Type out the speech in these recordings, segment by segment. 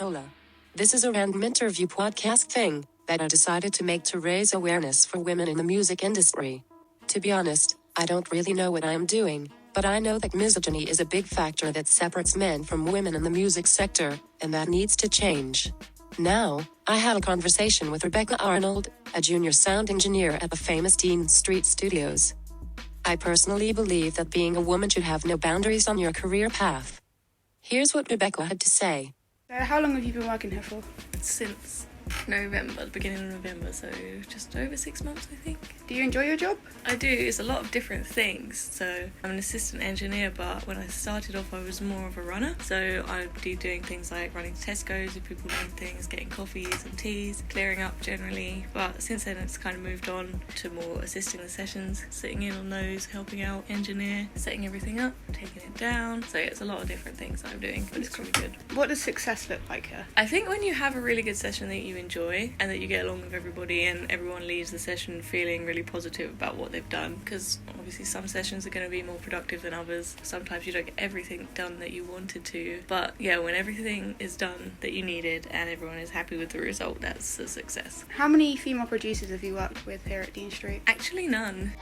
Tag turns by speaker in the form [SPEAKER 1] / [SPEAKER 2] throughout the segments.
[SPEAKER 1] Hola. This is a random interview podcast thing that I decided to make to raise awareness for women in the music industry. To be honest, I don't really know what I am doing, but I know that misogyny is a big factor that separates men from women in the music sector, and that needs to change. Now, I had a conversation with Rebecca Arnold, a junior sound engineer at the famous Dean Street Studios. I personally believe that being a woman should have no boundaries on your career path. Here's what Rebecca had to say.
[SPEAKER 2] How long have you been working here for?
[SPEAKER 3] Since November, the beginning of November, so just over 6 months, I think.
[SPEAKER 2] Do you enjoy your job?
[SPEAKER 3] I do. It's a lot of different things. So I'm an assistant engineer, but when I started off, I was more of a runner. So I'd be doing things like running to Tesco's if people need things, getting coffees and teas, clearing up generally. But since then, it's kind of moved on to more assisting the sessions, sitting in on those, helping out engineer, setting everything up, taking it down. So it's a lot of different things that I'm doing, but it's really good.
[SPEAKER 2] What does success look like here?
[SPEAKER 3] I think when you have a really good session that you enjoy and that you get along with everybody and everyone leaves the session feeling really positive about what they've done, because obviously some sessions are going to be more productive than others. Sometimes you don't get everything done that you wanted to, but yeah, when everything is done that you needed and everyone is happy with the result, that's a success.
[SPEAKER 2] How many female producers have you worked with here at Dean Street?
[SPEAKER 3] Actually none.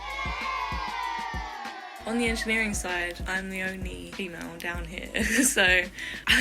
[SPEAKER 3] On the engineering side, I'm the only female down here, so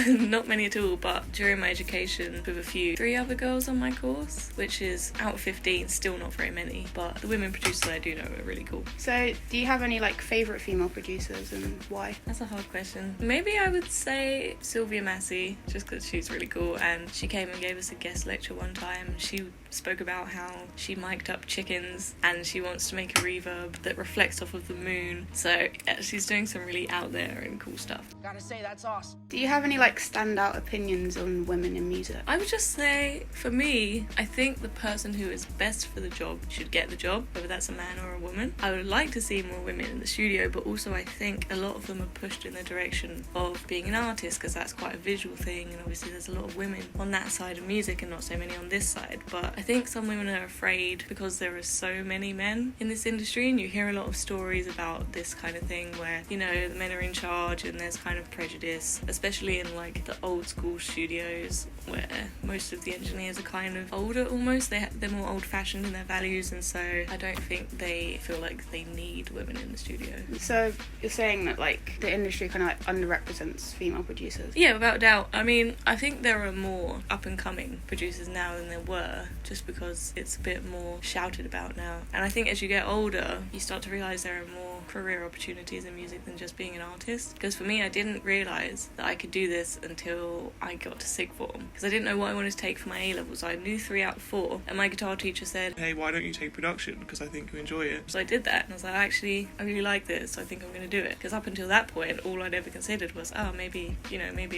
[SPEAKER 3] not many at all, but during my education with three other girls on my course, which is out of 15, still not very many, but the women producers I do know are really cool.
[SPEAKER 2] So do you have any favourite female producers and why?
[SPEAKER 3] That's a hard question. Maybe I would say Sylvia Massey, just because she's really cool, and she came and gave us a guest lecture one time. She spoke about how she mic'd up chickens and she wants to make a reverb that reflects off of the moon. So yeah, she's doing some really out there and cool stuff.
[SPEAKER 4] Gotta say, that's awesome.
[SPEAKER 2] Do you have any standout opinions on women in music?
[SPEAKER 3] I would just say, for me, I think the person who is best for the job should get the job, whether that's a man or a woman. I would like to see more women in the studio, but also I think a lot of them are pushed in the direction of being an artist, because that's quite a visual thing, and obviously there's a lot of women on that side of music and not so many on this side. But I think some women are afraid because there are so many men in this industry, and you hear a lot of stories about this kind of thing where, the men are in charge and there's kind of prejudice, especially in the old school studios where most of the engineers are kind of older almost. They're more old fashioned in their values, and so I don't think they feel like they need women in the studio.
[SPEAKER 2] So you're saying that the industry kind of underrepresents female producers?
[SPEAKER 3] Yeah, without a doubt. I mean, I think there are more up and coming producers now than there were, just because it's a bit more shouted about now. And I think as you get older, you start to realise there are more career opportunities in music than just being an artist. Because for me, I didn't realise that I could do this until I got to sixth form, because I didn't know what I wanted to take for my A-levels. I knew 3 out of 4, and my guitar teacher said,
[SPEAKER 5] "Hey, why don't you take production, because I think you enjoy it."
[SPEAKER 3] So I did that, and I was like, actually, I really like this, so I think I'm going to do it. Because up until that point, all I'd ever considered was, maybe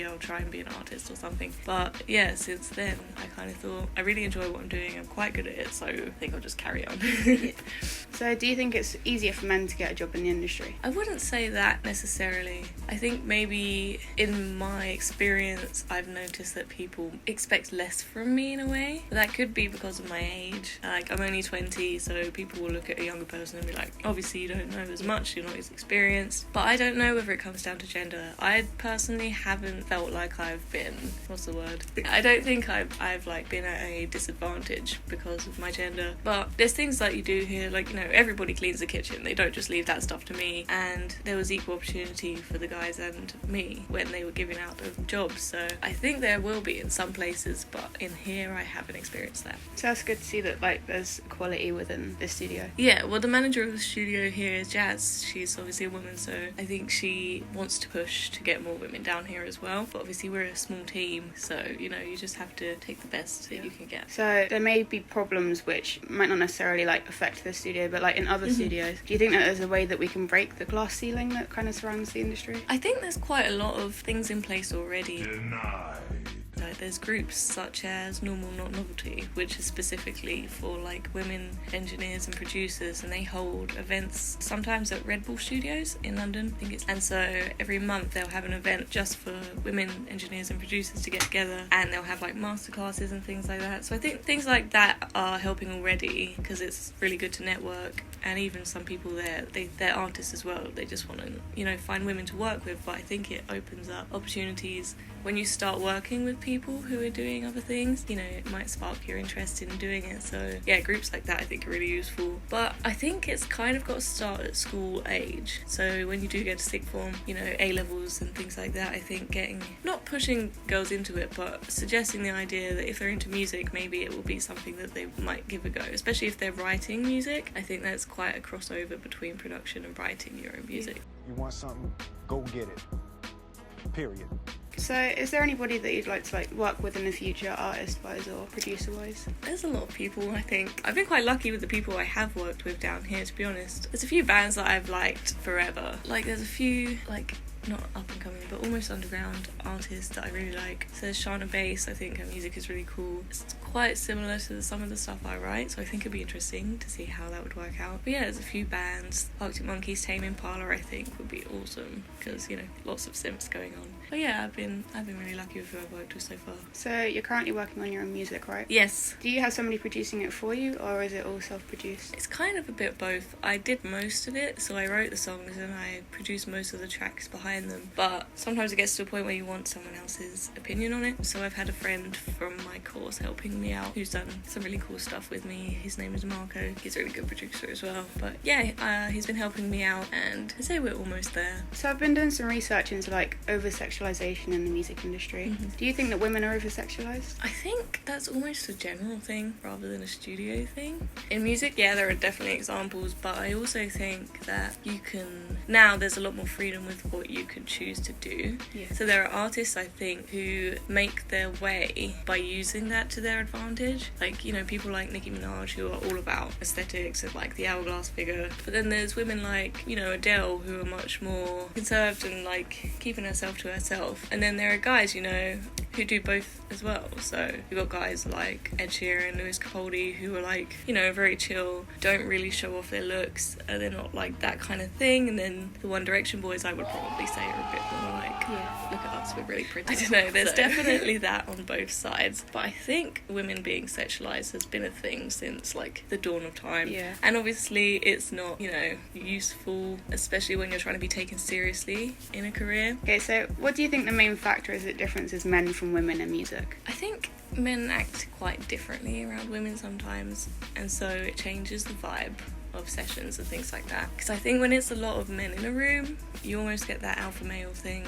[SPEAKER 3] I'll try and be an artist or something. But yeah, since then, I kind of thought, I really enjoy what I'm doing, I'm quite good at it, so I think I'll just carry on.
[SPEAKER 2] So do you think it's easier for men to get a job in the industry?
[SPEAKER 3] I wouldn't say that necessarily. I think maybe in my experience, I've noticed that people expect less from me in a way. But that could be because of my age. I'm only 20, so people will look at a younger person and be like, obviously you don't know as much, you're not as experienced. But I don't know whether it comes down to gender. I personally haven't felt like I've been, I don't think I've been at a disadvantage because of my gender. But there's things that you do here, everybody cleans the kitchen. They don't just leave that stuff to me. And there was equal opportunity for the guys and me when they were giving out the jobs. So I think there will be in some places, but in here I haven't experienced that.
[SPEAKER 2] So that's good to see that there's equality within the studio.
[SPEAKER 3] Yeah, well, the manager of the studio here is Jazz. She's obviously a woman, so I think she wants to push to get more women down here as well. But obviously we're a small team, so you just have to take the best that you can get.
[SPEAKER 2] So there may be problems which might not necessarily affect the studio, but in other studios, do you think that there's a way that we can break the glass ceiling that kind of surrounds the industry?
[SPEAKER 3] I think there's quite a lot of things in place already.
[SPEAKER 5] Denied.
[SPEAKER 3] There's groups such as Normal Not Novelty, which is specifically for women engineers and producers, and they hold events sometimes at Red Bull Studios in London, and so every month they'll have an event just for women engineers and producers to get together, and they'll have masterclasses and things like that. So I think things like that are helping already, because it's really good to network. And even some people there, they're artists as well. They just want to find women to work with. But I think it opens up opportunities when you start working with people people who are doing other things. You know, it might spark your interest in doing it. So yeah, groups like that I think are really useful. But I think it's kind of got to start at school age. So when you do get to sixth form, you know, A-levels and things like that, I think not pushing girls into it, but suggesting the idea that if they're into music, maybe it will be something that they might give a go, especially if they're writing music. I think that's quite a crossover between production and writing your own music.
[SPEAKER 4] You want something, go get it. Period.
[SPEAKER 2] So is there anybody that you'd like to work with in the future, artist-wise or producer-wise?
[SPEAKER 3] There's a lot of people, I think. I've been quite lucky with the people I have worked with down here, to be honest. There's a few bands that I've liked forever. Like, there's a few, not up and coming, but almost underground artists that I really like. So there's Shana Bass, I think her music is really cool. It's quite similar to some of the stuff I write, so I think it'd be interesting to see how that would work out. But yeah, there's a few bands. Arctic Monkeys, Tame Impala, I think would be awesome, because, you know, lots of simps going on. But yeah, I've been really lucky with who I've worked with so far.
[SPEAKER 2] So you're currently working on your own music, right?
[SPEAKER 3] Yes.
[SPEAKER 2] Do you have somebody producing it for you, or is it all self-produced?
[SPEAKER 3] It's kind of a bit both. I did most of it, so I wrote the songs and I produced most of the tracks behind them. But sometimes it gets to a point where you want someone else's opinion on it. So I've had a friend from my course helping me out who's done some really cool stuff with me. His name is Marco. He's a really good producer as well. But yeah, he's been helping me out, and I'd say we're almost there.
[SPEAKER 2] So I've been doing some research into over-sexualization in the music industry.
[SPEAKER 3] Mm-hmm.
[SPEAKER 2] Do you think that women are over-sexualized?
[SPEAKER 3] I think that's almost a general thing rather than a studio thing. In music, yeah, there are definitely examples, but I also think that now there's a lot more freedom with what you can choose to do.
[SPEAKER 2] Yeah.
[SPEAKER 3] So there are artists, I think, who make their way by using that to their advantage. Like, you know, people like Nicki Minaj who are all about aesthetics and like the hourglass figure. But then there's women like, you know, Adele who are much more conserved and like keeping herself to herself. And then there are guys, you know, who do both as well. So you've got guys like Ed Sheeran, Lewis Capaldi, who are like, you know, very chill, don't really show off their looks, they're not like that kind of thing. And then the One Direction boys, I would probably say, are a bit more like, look at us, we're really pretty. I don't know, there's definitely that on both sides. But I think women being sexualised has been a thing since like the dawn of time.
[SPEAKER 2] Yeah.
[SPEAKER 3] And obviously it's not, you know, useful, especially when you're trying to be taken seriously in a career.
[SPEAKER 2] Okay, so what do you think the main factor is that differences men from women in music?
[SPEAKER 3] I think men act quite differently around women sometimes, and so it changes the vibe of sessions and things like that. Because I think when it's a lot of men in a room, you almost get that alpha male thing,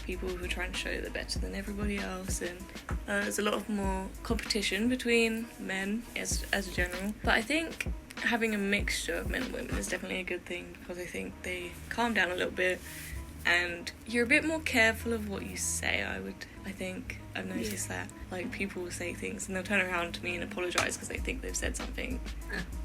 [SPEAKER 3] people who are trying to show they're better than everybody else, and there's a lot of more competition between men as a general. But I think having a mixture of men and women is definitely a good thing, because I think they calm down a little bit and you're a bit more careful of what you say. I think I've noticed that, like, people will say things and they'll turn around to me and apologise because they think they've said something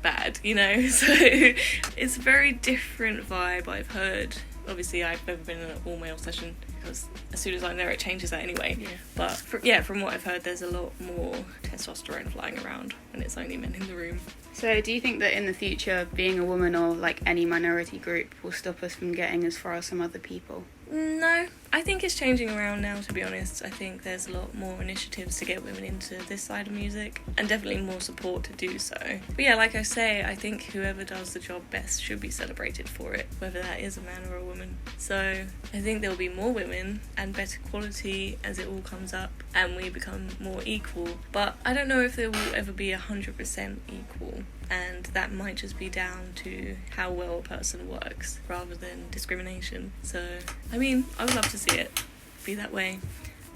[SPEAKER 3] bad, you know. So it's a very different vibe. I've heard, obviously I've never been in an all-male session because as soon as I'm there it changes that anyway. But from what I've heard, there's a lot more testosterone flying around when it's only men in the room.
[SPEAKER 2] So do you think that in the future being a woman or like any minority group will stop us from getting as far as some other people?
[SPEAKER 3] No, I think it's changing around now, to be honest. I think there's a lot more initiatives to get women into this side of music, and definitely more support to do so. But yeah, like I say, I think whoever does the job best should be celebrated for it, whether that is a man or a woman. So I think there'll be more women and better quality as it all comes up and we become more equal. But I don't know if there will ever be 100% equal. And that might just be down to how well a person works rather than discrimination. So, I mean, I would love to see it be that way,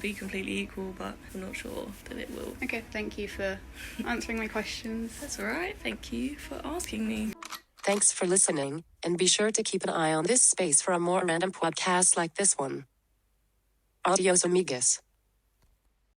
[SPEAKER 3] be completely equal, but I'm not sure that it will.
[SPEAKER 2] Okay, thank you for answering my questions.
[SPEAKER 3] That's alright, thank you for asking me.
[SPEAKER 1] Thanks for listening, and be sure to keep an eye on this space for a more random podcast like this one. Adios, amigos.